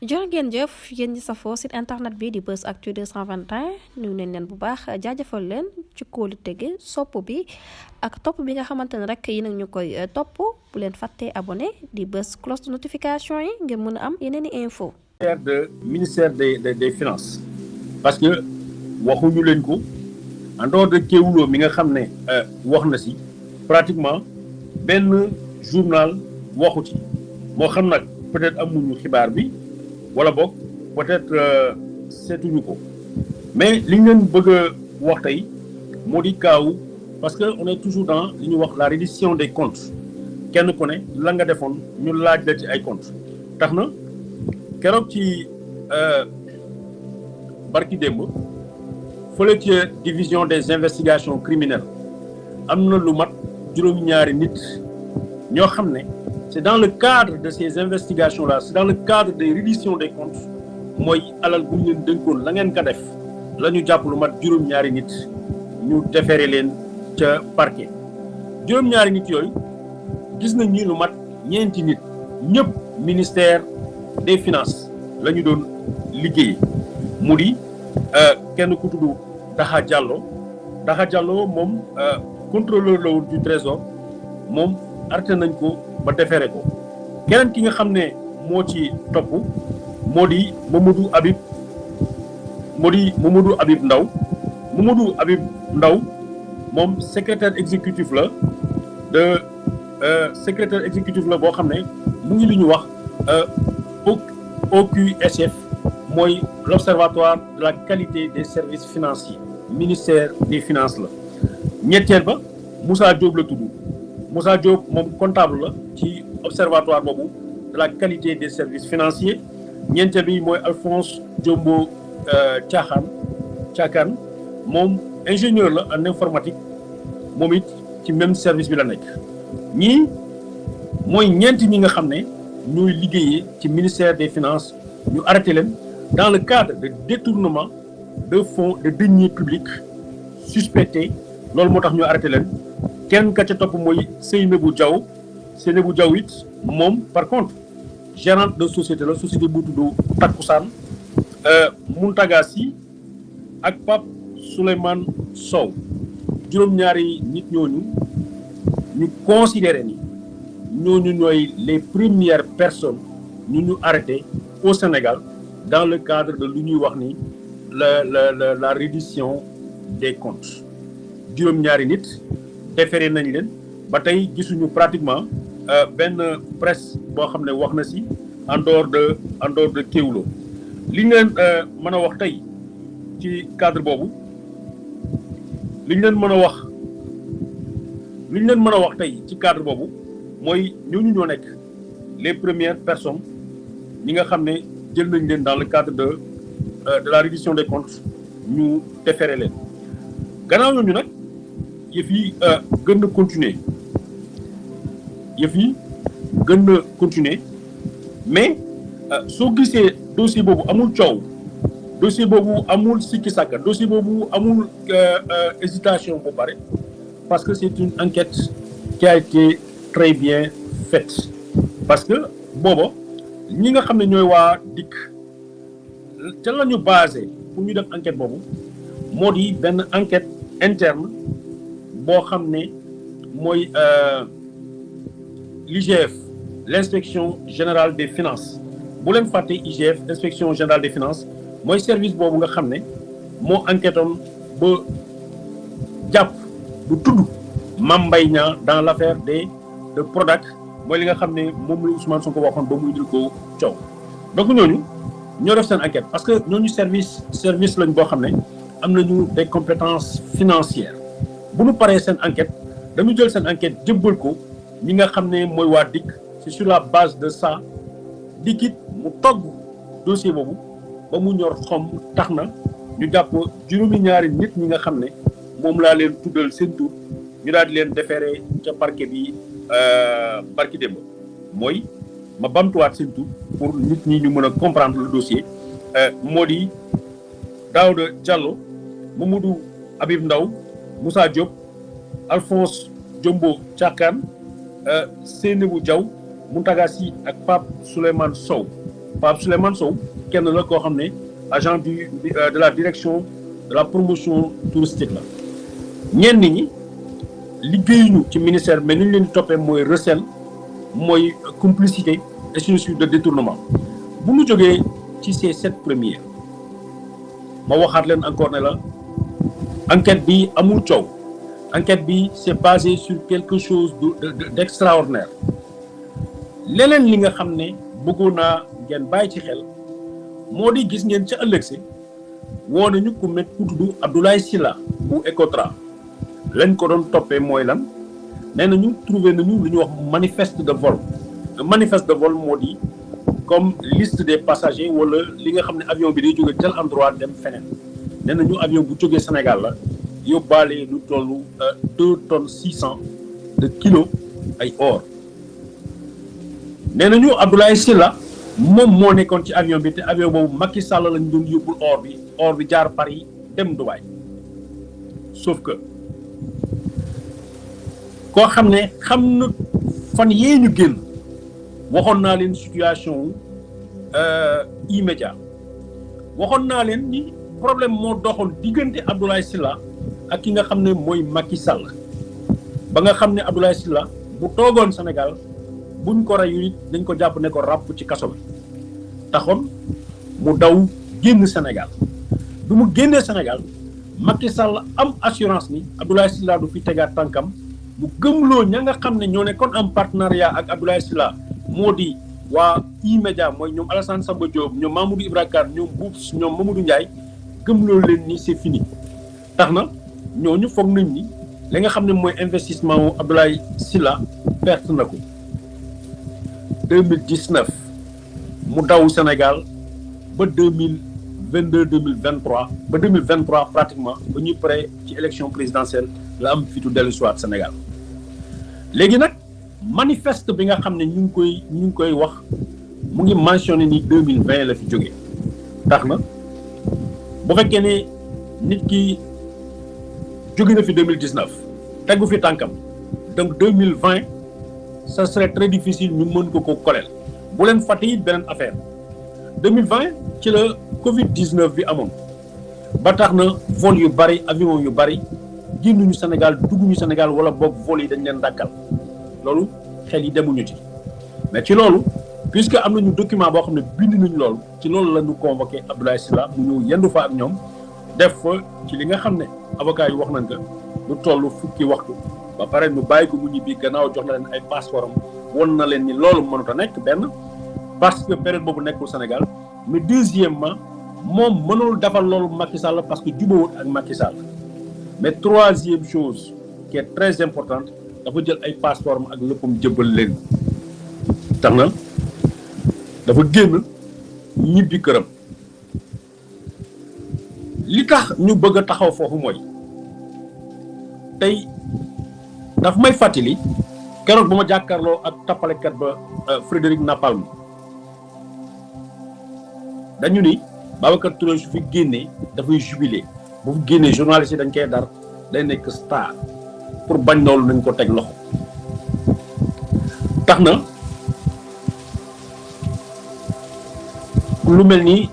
jërë ngeen jëf yéen ñi safoo site internet bi di Buzz Actu 221 nuyu nañ leen bu baax jaajëfal leen ci kóolu tege sopp bi ak topp bi nga xamante ne rek yi nag ñu koy topp bu leen fàttee abonné di bës cloche de notification yi ngeen mën a am yeneen i info ministère des finances parce que waxuñu leen ko en dehors de Kéwoulo mi nga xam ne wax na si pratiquement benn journal waxu ci moo xam nag peut-être amuñu xibaar bi wala boog peut-être seetuñu ko mais li ñu leen bëgg a wax tey moo di kaaw parce que on est toujours dans li ñuy wax la reddition des comptes kenn ku ne la nga defoon ñu laaj la ci ay comptes tax na keroog ci barki démb fële ci division des investigations criminelles am na lu mat juróom-ñaari nit ñoo xam ne c'est dans le cadre de ces investigations-là c'est dans le cadre des redditions des comptes mooy alal bu ñu leen dénkoon la ngeen ko def la ñu jàpp lu mat juróom-ñaari nit ñu defeere leen ca parquet juróom-ñaari nit yooyu gis nañ ni lu mat ñeenti nit ñëpp ministère des finances la ñu doon liggéey mu di kenn ku tudd Daha Diallo moom contrôleur la woon du trésor moom arrêté nañ ko ba defeere ko keneen ki nga xam ne moo ci topp moo di Mamadou Habib Ndaw moom secrétaire exécutif la boo xam ne mu ngi li ñu wax OQSF mooy l'observatoire de la qualité des services financiers ministère des finances la ñetteel ba Moussa Diop la tudd Moussa Diop moom comptable la ci observatoire boobu de la qualité des services financiers ñeenteel bi mooy Alphonse Diombo Thiakane moom ingénieur la en informatique moom it ci même service bi la nekk ñii mooy ñeenti ñi nga xam ne ñooy liggéeyee ci ministère des finances ñu arrêté leen dans le cadre de détournement de fonds de deniers publics suspectés loolu moo tax ñu arrêté leen kenn ka ca topp mooy Seynabou Diaw it moom par contre gérante de société la société bu tudd Takusaan Muntaga Sy ak Pape Souleymane Sow juróom-ñaari nit ñooñu ñu considéré ni ñooñu ñooy les premières personnes ñu arrêté au Sénégal dans le cadre de lu ñuy wax ni la reddition des comptes juróom-ñaari nit déféré nañ leen ba tey gisuñu pratiquement benn presse boo xam ne wax na si en dehors de Kéwoulo li ñu leen mën a wax tey ci cadre boobu li ñu leen mën a wax tey ci cadre boobu mooy ñooñu ñoo nekk les premières personnes ñi nga xam ne jël nañ leen dans le cadre de la reddition des comptes ñu déféré leen gannaaw ñooñu nag yëf yi gën na continuer mais soo gisee dossier boobu amul coow dossier boobu amul sikki sàkka dossier boobu amul hésitation bu bare parce que c'est une enquête qui a été très bien faite parce que booba ñi nga xam ne ñooy waa DIC ca la ñu basé pour ñu def enquête boobu moo di benn enquête interne boo xam ne mooy l'IGF l'inspection générale des finances bu leen fàtte IGF inspection générale des finances mooy service boobu nga xam ne moo enquêtoon ba jàpp bu tudd Mame Mbaye Niang dans l'affaire de Prodac mooy li nga xam ne moom la Ousmane Sonko waxoon ba muy dil ko coow donc ñooñu ñoo def seen enquête parce que ñooñu service lañ boo xam ne am nañu des compétences financières bu ñu paree seen enquête dañu jël seen enquête jëbbal ko ñi nga xam ne mooy waa DIC c'est sur la base de ça DIC it mu togg dossier boobu ba mu ñor xom tax na ñu jàpp juróomi-ñaari nit ñi nga xam ne moom laa leen tuddal seen tur ñu daal di leen déféré ca parquet bi barki démb mooy ma bamtuwaat seen tur pour nit ñi ñu mën a comprendre le dossier moo di Daouda Diallo Mamadou Habib Ndaw Moussa Diop Alphonse Diombo Thiakane Seynabou Diaw Muntaga Sy ak Pape Souleymane Sow Pape Souleymane Sow kenn la koo xam ne agent de la direction de la promotion touristique la ñenn ñi liggéeyuñu ci ministère mais ni ñu leen di toppee mooy recel mooy complicité et suite de détournement bu ñu jógee ci ces 7 premiers ma waxaat leen encore ne la enquête bi amul coow enquête bi c'est basé sur quelque chose d'extraordinaire leneen li nga xam ne bëggoon naa ngeen bàyyi ci xel moo di gis ngeen ca ëllëg si woo nañu ku tudd Abdoulaye Sylla bu Ecotra lañ ko doon toppee mooy lan nee nañu trouvé nañu lu ñuy wax manifeste de vol manifeste de vol moo di comme liste des passagers wala li nga xam ne avion bi day jóge tel endroit dem feneen nee nañu avion bu jógee Sénégal la yóbbaale lu tollu 2 tonnes 600 de kilos ay or nee nañu Abdoulaye Sylla moom moo nekkoon ci avion bi te avion boobu Macky Sall lañ doon yóbbul or bi jaar Paris dem Dubaï sauf que koo xam ne xam na fan yee ñu génn waxoon naa leen situation immédiat waxoon naa leen ni problème moo doxoon diggante Abdoulaye Sylla ak ki nga xam ne mooy Macky Sall ba nga xam ne Abdoulaye Sylla bu toogoon Sénégal buñ ko reyu it dañ ko jàpp ne ko ràpp ci kaso bi taxoon mu daw génn Sénégal bi mu génnee Sénégal Macky Sall am assurance ni Abdoulaye Sylla du fi tegaat tànkam mu gëmloo ña nga xam ne ñoo nekkoon en partenariat ak Abdoulaye Sylla moo di waa E-Media mooy ñoom Alassane Samba Diop ñoom Mamadou Ibra Kane ñoom Boubs ñoom Mamadou Ndiaye gëmloo leen ni c'est fini tax na ñooñu foog nañ ni li nga xam ne mooy investissement wu Abdoulaye Sylla perte na ko 2019 mu daw Sénégal ba 2022 2023 ba 2023 pratiquement ba ñuy pare ci élection présidentielle la am fitu dellu siwaat Sénégal léegi nag manifeste bi nga xam ne ñu ngi koy wax mu ngi mentionné ni 2020 la fi jógee tax na bu fekkee ne nit ki jóge na fi 2019 tegu fi tànkam donc 2020 ça serait très difficile ñu mën ko koleel bu leen fàtte it beneen affaire 2020 ci la Covid 19 bi amoon ba tax na vol yu bari avion yu bari génnuñu Sénégal dugguñu Sénégal wala boog vol yi dañ leen dàkkal loolu xel yi demuñu ci mais ci loolu puisque am nañu document boo xam ne bind nañu loolu ci loolu la ñu convoqué Abdoulaye Sylla mu ñëw yendu fa ak ñoom def fa ci li nga xam ne avocat yi wax nañ ko lu toll fukki waxtu ba pare ñu bàyyi ko mu ñibbi gannaaw jox na leen ay passeport am won na leen ni loolu mënut a nekk benn parce que période boobu nekkul Sénégal mais deuxièmement moom mënul defal loolu Macky Sall parce que jubawut ak Macky Sall mais troisième chose qui est très importante dafa jël ay passeport am ak léppam jëbbal leen tax na dafa génn ñibbi këram li tax ñu bëgg a taxaw foofu mooy tey daf may fàttali keroog ba ma jàkkaarloo ak tappalekat ba Frédéric Napalm dañu ni Babacar Touré su fi génnee dafay jubilé bu fi génnee journaliste yi dañ koy dar day nekk star pour bañ loolu nañ ko teg loxo tax na lu mel ni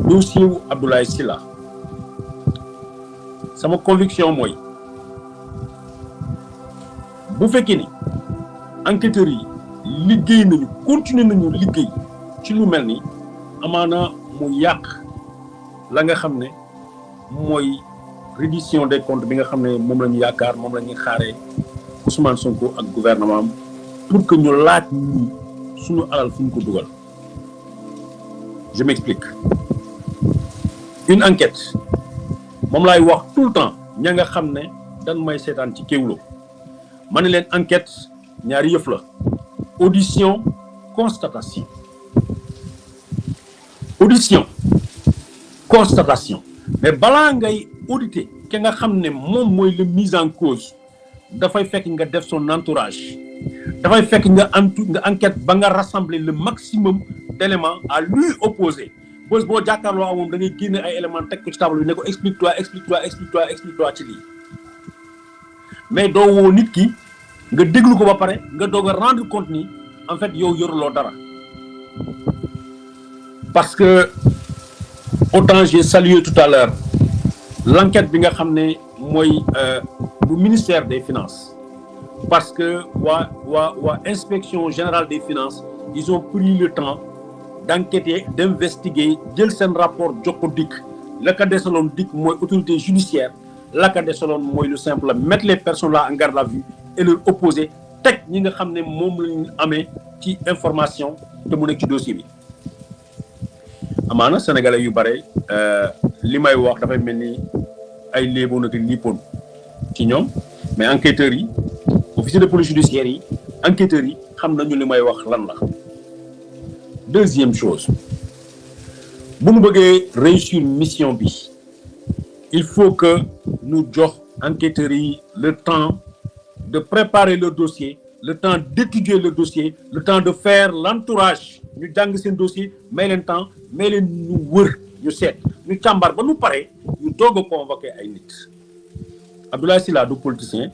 dossier wu Abdoulaye Sylla sama conviction mooy bu fekkee ni enquêteurs yi liggéey nañu continuer nañu liggéey ci lu mel ni amaana mu yàq la nga xam ne mooy reddition des comptes bi nga xam ne moom la ñu yaakaar moom la ñuy xaaree Ousmane Sonko ak gouvernement am pour que ñu laaj ñu suñu alal fu ñu ko dugal. Je m'explique. Une enquête moom laay wax tout le temps ña nga xam ne dan may seetaan ci Kéwoulo ma ne leen enquête ñaari yëf la audition constatation mais balaa ngay auditer ki nga xam ne moom mooy le mise en cause dafay fekk nga def son entourage dafay fekk nga enquête ba nga rassembler le maximum d'éléments à lui opposer bés boo jàkkaarloo ak moom da ngay génne ay éléments teg ko ci table bi ne ko explique-toi ci lii mais doo woo nit ki nga déglu ko ba pare nga doog a rendre compte ni en fait yow yoruloo dara parce que autant j'ai salué tout à l'heure l'enquête bi nga xam ne mooy bu ministère des finances parce que waa inspection générale des finances ils ont pris le temps d'enquêter d'investiguer jël seen rapport jox ko DIC la ka desaloon DIC mooy autorité judiciaire la ka desaloon mooy lu simple mettre les personnes là en garde à vue et leur opposer teg ñi nga xam ne moom lañu amee ci information te mu nekk ci dossier bi amaana sénégalais yu bare li may wax dafay mel ni ay léeboon ak lippoon ci ñoom mais enquêteurs yi officier de police judiciaire yi enquêteurs yi xam nañu li may wax lan la. Deuxième chose bu ñu bëggee réussir mission bi il faut que ñu jox enquêteurs yi le temps de préparer le dossier le temps d'étudier le dossier le temps de faire l'entourage ñu jàng seen dossier may leen temps may leen ñu wër ñu seet ñu càmbar ba ñu pare ñu doog a convoquer ay nit. Abdoulaye Sylla du politicien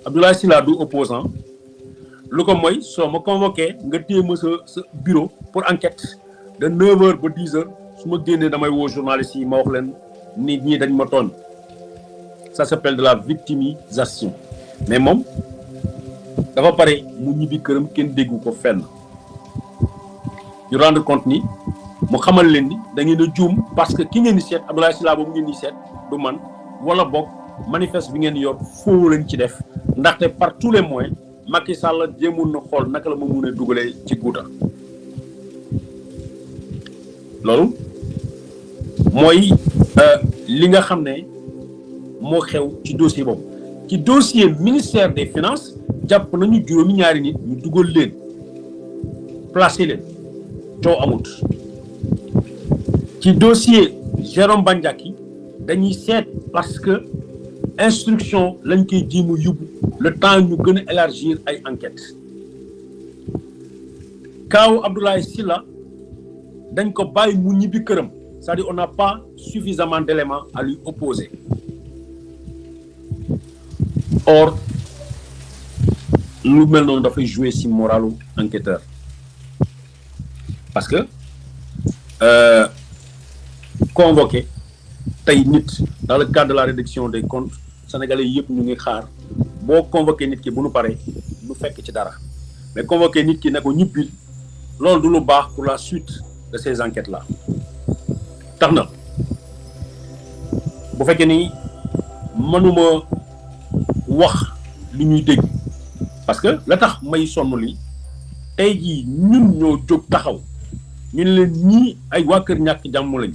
Abdoulaye Sylla du opposant lu ko mooy soo ma convoqué nga téye ma sa bureau pour enquête de 9h ba 10h su ma génnee damay woo journalistes yi ma wax leen nit ñi dañ ma tooñ ça s'appelle de la victimisation mais moom dafa pare mu ñibbi këram kenn déggu ko fenn ñu rendre compte ni mu xamal leen ni da ngeen a juum parce que ki ngeen di seet Abdoulaye Sylla boobu ngeen di seet du man wala boog manifeste bi ngeen yor foo lañ ci def ndaxte par tous les moyens Macky Sall jéemoon na xool naka la ma mun a dugalee ci guuta loolu mooy li nga xam ne moo xew ci dossier boobu ci dossier ministère des finances jàpp nañu juróomi ñaari nit ñu dugal leen placer leen coow amut ci dossier Jérôme Bandiaky dañuy seet parce que instruction lañ koy jéem a yóbbu le temps ñu gën a élargir ay enquêtes kaaw Abdoulaye Sylla dañ ko bàyyi mu ñibbi këram c'est-à-dire on n'a pas suffisamment d'éléments à lui opposer or lu mel noonu dafay jouer ci moralu enquêteur parce que convoqué tey nit dans le cadre de la réduction des comptes sénégalais yëpp ñu ngi xaar boo convoqué nit ki bu nu paree nu fekk ci dara mais convoqué nit ki ne ko ñibbil loolu du lu baax pour la suite de ces enquêtes là tax na bu fekkee ni mënuma wax li ñuy dégg parce que la tax may sonn li tey jii ñun ñoo jóg taxaw ñu ne leen ñii ay waa kër ñàkk jàmm lañ